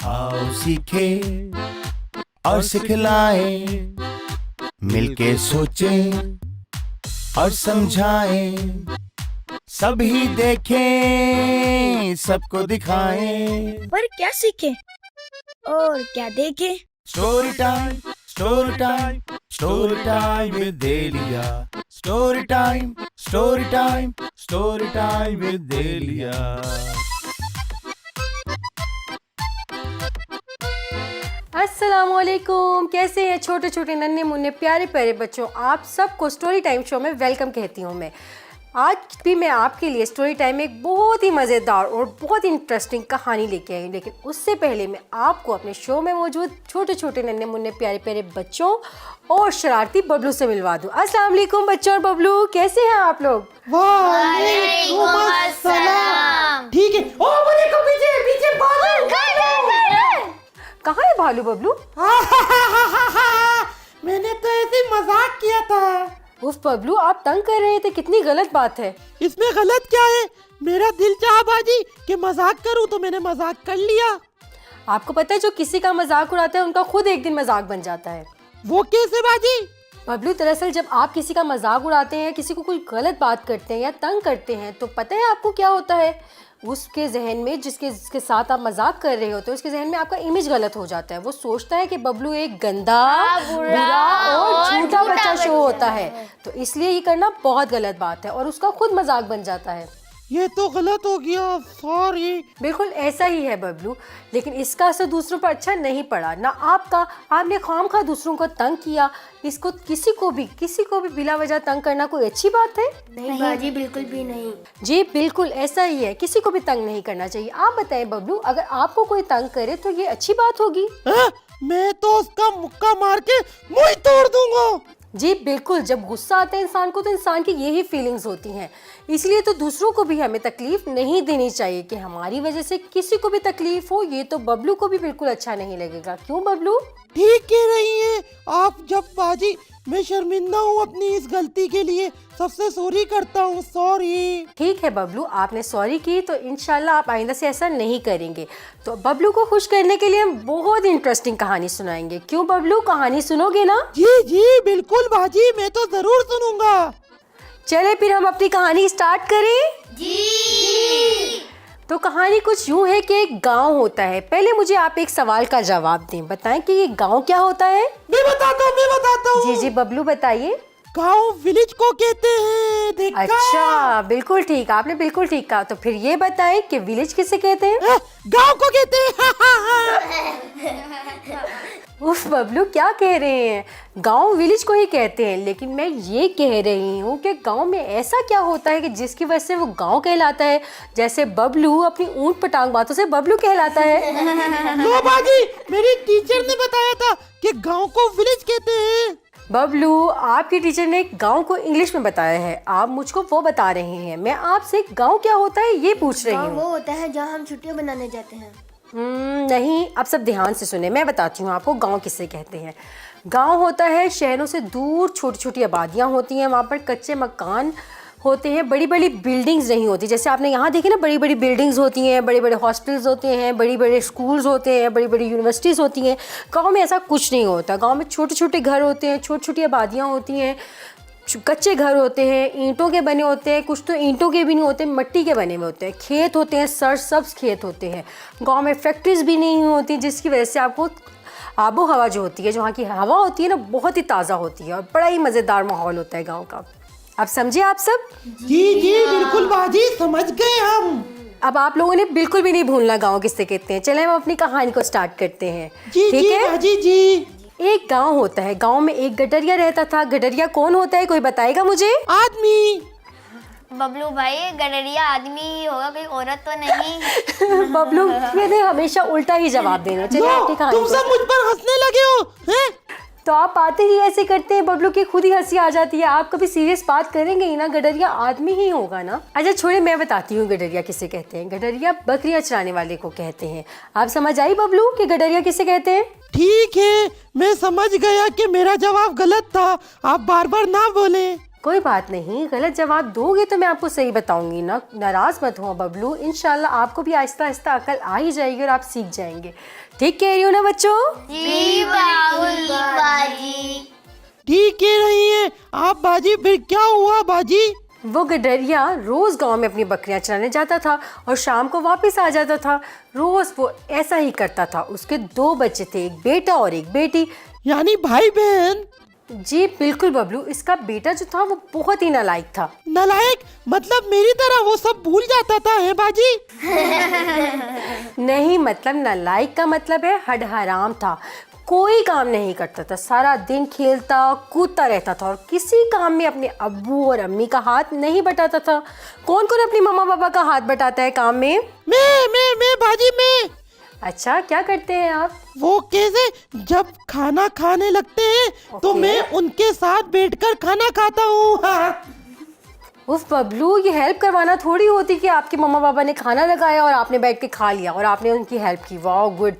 आओ सीखे और सिखलाए, मिलके सोचें और समझाएं, सभी देखें सबको दिखाएं। पर क्या सीखे और क्या देखे? Story time, story time, story time with Delia. Story time, story time, story time with Delia. अस्सलामुअलैकुम, कैसे हैं छोटे छोटे नन्हे मुन्ने प्यारे प्यारे बच्चों। आप सबको स्टोरी टाइम शो में वेलकम कहती हूँ मैं। आज भी मैं आपके लिए स्टोरी टाइम में एक बहुत ही मज़ेदार और बहुत ही इंटरेस्टिंग कहानी लेके आई हूँ, लेकिन उससे पहले मैं आपको अपने शो में मौजूद छोटे छोटे नन्हे मुन्ने प्यारे प्यारे बच्चों और शरारती बबलू से मिलवा दूँ। अस्सलाम वालेकुम बच्चों और बबलू, कैसे हैं आप लोग? वालेकुम अस्सलाम। ठीक है। ओ देखो पीछे पीछे भालू। कहाँ है भालू बबलू? मैंने तो ऐसे मजाक किया था। उफ बबलू, आप तंग कर रहे थे, कितनी गलत बात है। इसमें गलत क्या है? मेरा दिल चाहा बाजी कि मजाक करूं तो मैंने मजाक कर लिया। आपको पता है जो किसी का मजाक उड़ाता है उनका खुद एक दिन मजाक बन जाता है। वो कैसे बाजी? बबलू, दरअसल जब आप किसी का मजाक उड़ाते हैं, किसी को कोई गलत बात करते हैं या तंग करते हैं, तो पता है आपको क्या होता है? उसके जहन में जिसके साथ आप मजाक कर रहे होते हो, उसके जहन में आपका इमेज गलत हो जाता है। वो सोचता है कि बबलू एक गंदा, बुरा और झूठा बच्चा शो होता है, तो इसलिए ये करना बहुत गलत बात है और उसका खुद मजाक बन जाता है। ये तो गलत हो गया, सॉरी। बिल्कुल ऐसा ही है बबलू, लेकिन इसका असर दूसरों पर अच्छा नहीं पड़ा ना आपका। आपने खामखा दूसरों को तंग किया। इसको किसी को भी बिला वजह तंग करना कोई अच्छी बात है? नहीं बाजी, बिल्कुल भी नहीं। जी बिल्कुल ऐसा ही है, किसी को भी तंग नहीं करना चाहिए। आप बताएं बबलू, अगर आपको कोई तंग करे तो ये अच्छी बात होगी? मैं तो उसका मुक्का मार के मुंह ही तोड़ दूंगा। जी बिल्कुल, जब गुस्सा आता है इंसान को तो इंसान की यही फीलिंग्स होती हैं। इसलिए तो दूसरों को भी हमें तकलीफ नहीं देनी चाहिए कि हमारी वजह से किसी को भी तकलीफ हो। ये तो बबलू को भी बिल्कुल अच्छा नहीं लगेगा। क्यों बबलू? ठीक कह रही हैं आप। जब बाजी मैं शर्मिंदा हूँ अपनी इस गलती के लिए, सबसे सॉरी करता हूँ, सॉरी। ठीक है बबलू, आपने सॉरी की तो इंशाल्लाह आप आइंदा से ऐसा नहीं करेंगे। तो बबलू को खुश करने के लिए हम बहुत इंटरेस्टिंग कहानी सुनाएंगे। क्यों बबलू, कहानी सुनोगे ना? जी जी बिल्कुल बाजी, मैं तो जरूर सुनूंगा। चले फिर हम अपनी कहानी स्टार्ट करें। जी। तो कहानी कुछ यूं है कि एक गांव होता है। पहले मुझे आप एक सवाल का जवाब दें, बताएं कि ये गांव क्या होता है? मैं बताता हूँ। जी जी बबलू बताइए। गांव विलेज को कहते हैं, देखा? अच्छा बिल्कुल ठीक, आपने बिल्कुल ठीक कहा। तो फिर ये बताएं कि विलेज किसे कहते हैं? गांव को कहते हैं। उफ बबलू, क्या कह रहे हैं? गांव विलेज को ही कहते हैं, लेकिन मैं ये कह रही हूँ कि गांव में ऐसा क्या होता है कि जिसकी वजह से वो गांव कहलाता है? जैसे बबलू अपनी ऊंट पटांग बातों से बबलू कहलाता है। लो बाजी, मेरी टीचर ने बताया था कि गांव को विलेज कहते हैं। बबलू, आपकी टीचर ने गांव को इंग्लिश में बताया है, आप मुझको वो बता रहे हैं। मैं आपसे गांव क्या होता है ये पूछ रही हूँ। वो होता है जहाँ हम छुट्टियाँ बनाने जाते हैं। नहीं, आप सब ध्यान से सुने, मैं बताती हूँ आपको गांव किसे कहते हैं। गांव होता है शहरों से दूर, छोटी छोटी आबादियाँ होती हैं, वहाँ पर कच्चे मकान होते हैं, बड़ी बड़ी बिल्डिंग्स नहीं होती। जैसे आपने यहाँ देखी ना, बड़ी बड़ी बिल्डिंग्स होती हैं, बड़े बड़े हॉस्पिटल्स होते हैं, बड़ी बड़े स्कूल्स होते हैं, बड़ी बड़ी यूनिवर्सिटीज़ होती हैं। गांव में ऐसा कुछ नहीं होता। गांव में छोटे छोटे घर होते हैं, छोटी छोटी आबादियाँ होती हैं, कच्चे घर होते हैं, ईंटों के बने होते हैं, कुछ तो ईंटों के भी नहीं होते, मिट्टी के बने हुए होते हैं। खेत होते हैं, सरसब्ज खेत होते हैं। गांव में फैक्ट्रीज भी नहीं होती, जिसकी वजह से आपको आबो हवा जो होती है, जो वहाँ की हवा होती है ना, बहुत ही ताज़ा होती है और बड़ा ही मज़ेदार माहौल होता है गाँव का। अब समझे आप सब? जी जी बिल्कुल बाजी, समझ गए हम। अब आप लोगों ने बिल्कुल भी नहीं भूलना गाँव किससे कहते हैं। चले हम अपनी कहानी को स्टार्ट करते हैं। जी ठीक जी है बाजी जी। एक गांव होता है, गांव में एक गडरिया रहता था। गडरिया कौन होता है, कोई बताएगा मुझे? आदमी। बबलू भाई, गडरिया आदमी ही होगा, कोई औरत तो नहीं। बबलू, मैंने हमेशा उल्टा ही जवाब देना। चलिए अपनी कहानी तुम सब मुझ पर हंसने लगे हो, हैं? तो आप आते ही ऐसे करते हैं बबलू की खुद ही हंसी आ जाती है। आप कभी सीरियस बात करेंगे ही ना, गडरिया आदमी ही होगा ना। अच्छा छोड़े, मैं बताती हूँ गडरिया किसे कहते हैं। गडरिया बकरियां चराने वाले को कहते हैं। आप समझ आई बबलू कि गडरिया किसे कहते हैं? ठीक है, मैं समझ गया कि मेरा जवाब गलत था। आप बार बार ना बोले। कोई बात नहीं, गलत जवाब दोगे तो मैं आपको सही बताऊंगी ना, नाराज मत हो बबलू। इंशाल्लाह आपको भी आहिस्ता आहिस्ता अकल आ ही जाएगी और आप सीख जाएंगे। ठीक कह रही हो ना बच्चों? जी बाजी। ठीक कह रही है आप बाजी। फिर क्या हुआ बाजी? वो गडरिया रोज गांव में अपनी बकरियां चराने जाता था और शाम को वापस आ जाता था। रोज वो ऐसा ही करता था। उसके 2 बच्चे थे, एक बेटा और एक बेटी। यानी भाई बहन? जी बिल्कुल बबलू, इसका बेटा जो था वो बहुत ही नालायक था। नालायक मतलब मेरी तरह वो सब भूल जाता था है बाजी? नहीं, मतलब नालायक का मतलब है हड हराम था। कोई काम नहीं करता था, सारा दिन खेलता कूदता रहता था और किसी काम में अपने अब्बू और अम्मी का हाथ नहीं बटाता था। कौन कौन अपनी मम्मा पापा का हाथ बटाता है काम में? मैं बाजी मैं। अच्छा, क्या करते हैं आप? वो कैसे, जब खाना खाने लगते हैं तो मैं उनके साथ बैठकर खाना खाता हूँ। उफ बबलू, ये हेल्प करवाना थोड़ी होती कि आपके मम्मा पापा ने खाना लगाया और आपने बैठ के खा लिया और आपने उनकी हेल्प की। वाह गुड।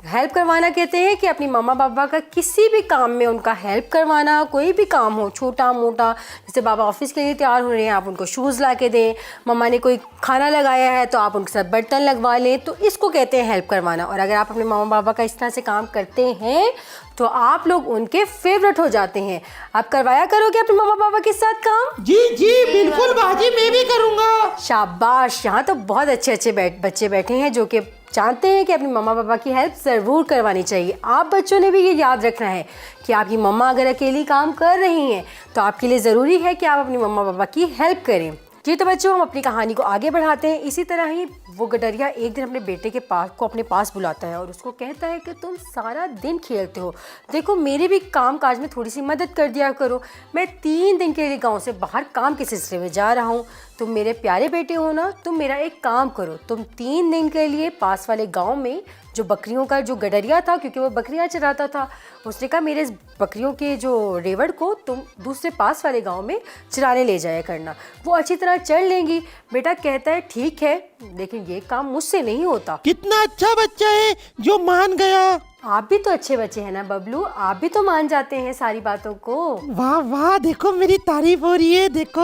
हेल्प करवाना कहते हैं कि अपनी मम्मा पापा का किसी भी काम में उनका हेल्प करवाना। कोई भी काम हो, छोटा मोटा, जैसे बाबा ऑफिस के लिए तैयार हो रहे हैं, आप उनको शूज़ ला के दें। मम्मा ने कोई खाना लगाया है तो आप उनके साथ बर्तन लगवा लें, तो इसको कहते हैं हेल्प करवाना। और अगर आप अपने मम्मा पापा का इस तरह से काम करते हैं तो आप लोग उनके फेवरेट हो जाते हैं। आप करवाया करोगे अपने मम्मा पापा के साथ काम? जी बिल्कुल बाजी, मैं भी करूँगा। शाबाश, यहाँ तो बहुत अच्छे बच्चे बैठे हैं जो कि जानते हैं कि अपनी मम्मा पापा की हेल्प ज़रूर करवानी चाहिए। आप बच्चों ने भी ये याद रखना है कि आपकी मम्मा अगर अकेली काम कर रही हैं तो आपके लिए ज़रूरी है कि आप अपनी मम्मा पापा की हेल्प करें। जी तो बच्चों, हम अपनी कहानी को आगे बढ़ाते हैं। इसी तरह ही वो गडरिया एक दिन अपने बेटे के पास को अपने पास बुलाता है और उसको कहता है कि तुम सारा दिन खेलते हो, देखो मेरे भी काम काज में थोड़ी सी मदद कर दिया करो। मैं 3 दिन के लिए गांव से बाहर काम के सिलसिले में जा रहा हूँ। तुम मेरे प्यारे बेटे हो ना, तुम मेरा एक काम करो, तुम 3 दिन के लिए पास वाले गाँव में जो बकरियों का जो गडरिया था, क्योंकि वो बकरियां चराता था, उसने कहा मेरे बकरियों के जो रेवड़ को तुम दूसरे पास वाले गांव में चराने ले जाया करना, वो अच्छी तरह चढ़ लेंगी। बेटा कहता है ठीक है, लेकिन ये काम मुझसे नहीं होता। कितना अच्छा बच्चा है जो मान गया। आप भी तो अच्छे बच्चे हैं ना बबलू, आप भी तो मान जाते हैं सारी बातों को। वाह वाह, देखो मेरी तारीफ हो रही है, देखो।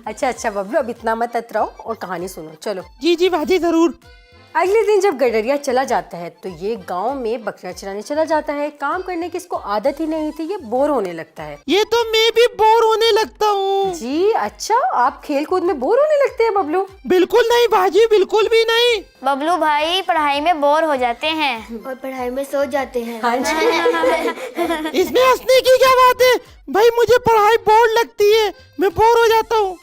अच्छा बबलू, अब इतना मत अतराओ और कहानी सुनो, चलो। जी बाजी जरूर। अगले दिन जब गडरिया चला जाता है तो ये गांव में बकरियां चराने चला जाता है। काम करने की इसको आदत ही नहीं थी, ये बोर होने लगता है। ये तो मैं भी बोर होने लगता हूँ। जी अच्छा, आप खेल कूद में बोर होने लगते हैं बबलू? बिल्कुल नहीं बाजी, बिल्कुल भी नहीं। बबलू भाई पढ़ाई में बोर हो जाते हैं और पढ़ाई में सो जाते हैं। हाँ जी। इसमें हंसने की क्या बात है भाई, मुझे पढ़ाई बोर लगती है, मैं बोर हो जाता हूँ।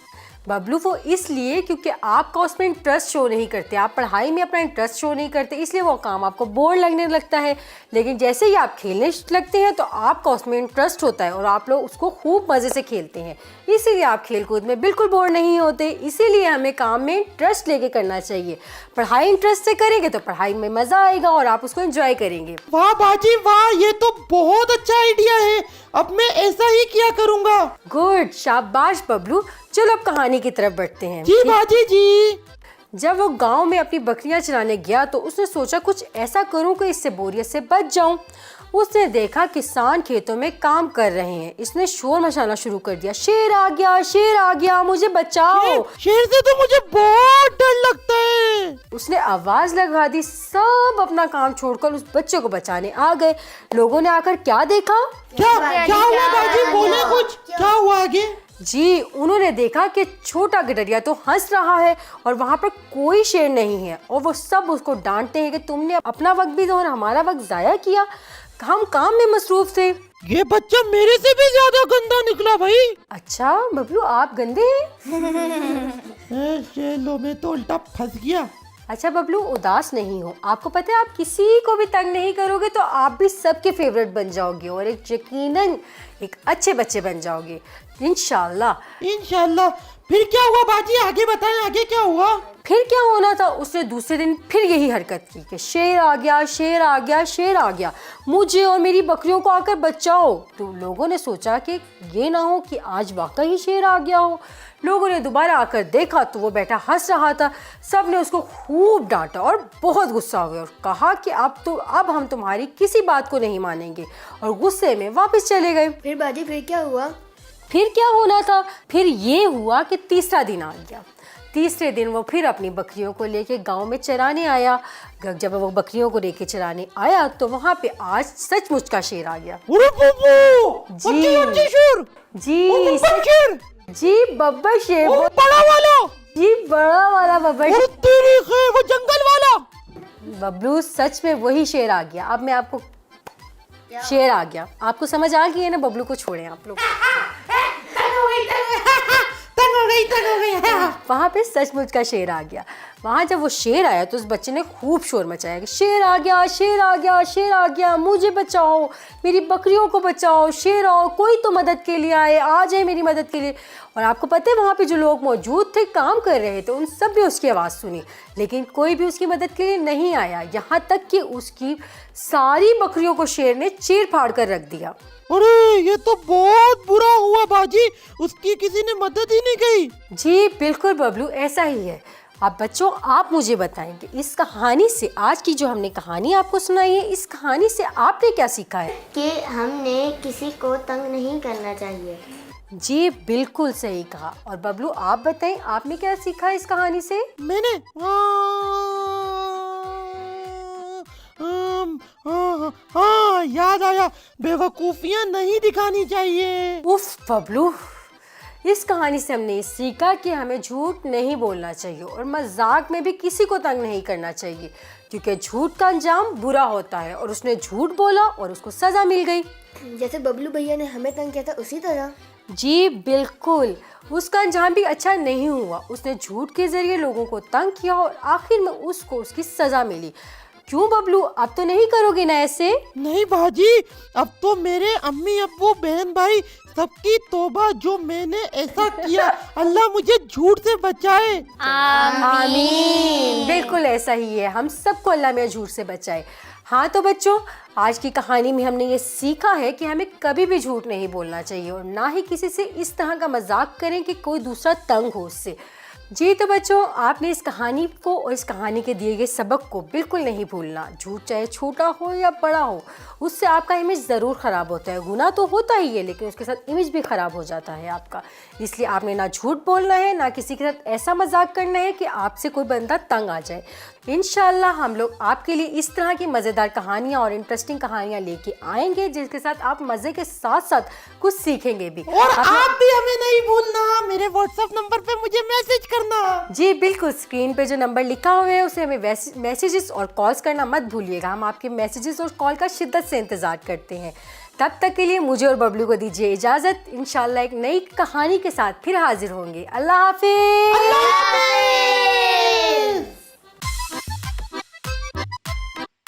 बबलू वो इसलिए क्योंकि आपका उसमें इंटरेस्ट शो नहीं करते, आप पढ़ाई में अपना इंटरेस्ट शो नहीं करते, इसलिए वो काम आपको बोर लगने लगता है। लेकिन जैसे ही आप खेलने लगते हैं तो आपका उसमें इंटरेस्ट होता है और आप लोग उसको खूब मज़े से खेलते हैं, इसीलिए आप खेल कूद में बिल्कुल बोर नहीं होते। इसीलिए हमें काम में इंटरेस्ट लेके करना चाहिए। पढ़ाई इंटरेस्ट से करेंगे तो पढ़ाई में मज़ा आएगा और आप उसको एंजॉय करेंगे। वाह बाजी वाह, ये तो बहुत अच्छा आइडिया है, अब मैं ऐसा ही किया करूँगा। गुड, शाबाश बबलू। चलो अब कहानी की तरफ बढ़ते हैं। जी बाजी जी। जब वो गांव में अपनी बकरियां चराने गया तो उसने सोचा कुछ ऐसा करूं कि इससे बोरियत से बच जाऊं। उसने देखा किसान खेतों में काम कर रहे हैं। इसने शोर मचाना शुरू कर दिया, शेर आ गया, शेर आ गया, मुझे बचाओ। शेर से तो मुझे बहुत डर लगता है। उसने आवाज लगा दी, सब अपना काम छोड़कर उस बच्चे को बचाने आ गए। लोगों ने आकर क्या देखा? क्या हुआ बाजी, बोले कुछ, क्या हुआ आगे? जी, उन्होंने देखा कि छोटा गडरिया तो हंस रहा है और वहाँ पर कोई शेर नहीं है और वो सब उसको डांटते हैं कि तुमने अपना वक्त भी और हमारा वक्त जाया किया, हम काम में मसरूफ थे। ये बच्चा मेरे से भी ज्यादा गंदा निकला भाई। अच्छा बबलू, आप गंदे हैं? चलो मैं तो उल्टा फंस गया। अच्छा बबलू, उदास नहीं हो। आपको पता है आप किसी को भी तंग नहीं करोगे तो आप भी सबके फेवरेट बन जाओगे और एक यकीनन एक अच्छे बच्चे बन जाओगे इंशाल्लाह। इंशाल्लाह। फिर क्या हुआ बाजी, आगे बताएं, आगे क्या हुआ? फिर क्या होना था, उसने दूसरे दिन फिर यही हरकत की कि शेर आ गया, शेर आ गया, शेर आ गया, मुझे और मेरी बकरियों को आकर बचाओ। तो लोगों ने सोचा कि ये ना हो कि आज वाकई शेर आ गया हो। लोगों ने दोबारा आकर देखा तो वो बेटा हंस रहा था। सब ने उसको खूब डांटा और बहुत गुस्सा हो गया और कहा कि अब हम तुम्हारी किसी बात को नहीं मानेंगे और गुस्से में वापस चले गए। फिर बाजी फिर क्या हुआ? फिर क्या होना था? फिर ये हुआ कि तीसरा दिन आ गया। तीसरे दिन वो फिर अपनी बकरियों को लेके गांव में चराने आया। जब वो बकरियों को लेके चराने आया तो वहाँ पे आज सचमुच का शेर आ गया। अरे बाबू, जी। बच्चे शेर, जी बब्बर शेर, जी बब्बर शेर, वो बड़ा वाला, जी बड़ा वाला बब्बर और तेरी है वो जंगल वाला। बबलू सच में वही शेर आ गया। अब मैं आपको शेर आ गया, आपको समझ आ गई है ना? बबलू को छोड़ें आप लोग। तंग हो गई। वहाँ पे सचमुच का शेर आ गया। वहाँ जब वो शेर आया तो उस बच्चे ने खूब शोर मचाया कि शेर आ गया, शेर आ गया, शेर आ गया, मुझे बचाओ, मेरी बकरियों को बचाओ, शेर आओ, कोई तो मदद के लिए आए, आ जाए मेरी मदद के लिए। और आपको पता है वहाँ पे जो लोग मौजूद थे, काम कर रहे थे, उन सब भी उसकी आवाज़ सुनी, लेकिन कोई भी उसकी मदद के लिए नहीं आया। यहाँ तक कि उसकी सारी बकरियों को शेर ने चीर फाड़ कर रख दिया। अरे ये तो बहुत बुरा हुआ बाजी, उसकी किसी ने मदद ही नहीं की। जी बिल्कुल बबलू, ऐसा ही है। अब बच्चों आप मुझे बताएं कि इस कहानी से, आज की जो हमने कहानी आपको सुनाई है, इस कहानी से आपने क्या सीखा है? कि हमने किसी को तंग नहीं करना चाहिए। जी बिल्कुल सही कहा। और बबलू आप बताएं आपने क्या सीखा इस कहानी से? मैंने हाँ याद आया, बेवकूफियाँ नहीं दिखानी चाहिए। उफ बबलू, इस कहानी से हमने ये सीखा कि हमें झूठ नहीं बोलना चाहिए और मजाक में भी किसी को तंग नहीं करना चाहिए, क्योंकि झूठ का अंजाम बुरा होता है। और उसने झूठ बोला और उसको सजा मिल गई। जैसे बबलू भैया ने हमें तंग किया था उसी तरह। जी बिल्कुल, उसका अंजाम भी अच्छा नहीं हुआ। उसने झूठ के जरिए लोगों को तंग किया और आखिर में उसको उसकी सजा मिली। क्यों बबलू, अब तो नहीं करोगे ना ऐसे? नहीं बाजी, अब तो मेरे अम्मी अब्बू बहन भाई सबकी तौबा, जो मैंने ऐसा किया, अल्लाह मुझे झूठ से बचाए। आमीन। बिल्कुल ऐसा ही है, हम सबको अल्लाह में झूठ से बचाए। हाँ तो बच्चों, आज की कहानी में हमने ये सीखा है कि हमें कभी भी झूठ नहीं बोलना चाहिए और ना ही किसी से इस तरह का मजाक करें कि कोई दूसरा तंग हो उससे। जी तो बच्चों, आपने इस कहानी को और इस कहानी के दिए गए सबक को बिल्कुल नहीं भूलना। झूठ चाहे छोटा हो या बड़ा हो, उससे आपका इमेज ज़रूर ख़राब होता है। गुनाह तो होता ही है, लेकिन उसके साथ इमेज भी ख़राब हो जाता है आपका। इसलिए आपने ना झूठ बोलना है, ना किसी के साथ ऐसा मजाक करना है कि आपसे कोई बंदा तंग आ जाए। इंशाल्लाह हम लोग आपके लिए इस तरह की मज़ेदार कहानियाँ और इंटरेस्टिंग कहानियाँ लेके आएंगे, जिसके साथ आप मज़े के साथ साथ कुछ सीखेंगे भी। और आप भी हमें नहीं भूलना, मेरे व्हाट्सएप नंबर पे मुझे मैसेज करना। जी बिल्कुल, स्क्रीन पे जो नंबर लिखा हुआ है उसे हमें मैसेजेस और कॉल्स करना मत भूलिएगा। हम आपके मैसेजेस और कॉल का शिद्दत से इंतज़ार करते हैं। तब तक के लिए मुझे और बबलू को दीजिए इजाज़त। इंशाल्लाह एक नई कहानी के साथ फिर हाजिर होंगे। अल्लाह हाफिज़।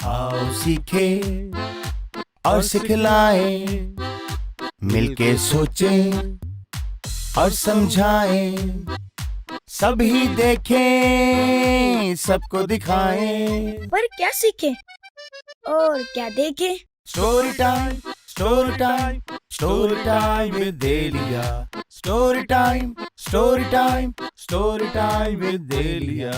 आओ सीखे और सिखलाएं, मिलके सोचें और समझाएं, सभी देखें सबको दिखाएं। पर क्या सीखे और क्या देखे? Story time, story time, story time with Delia. Story time, story time, story time with देलिया।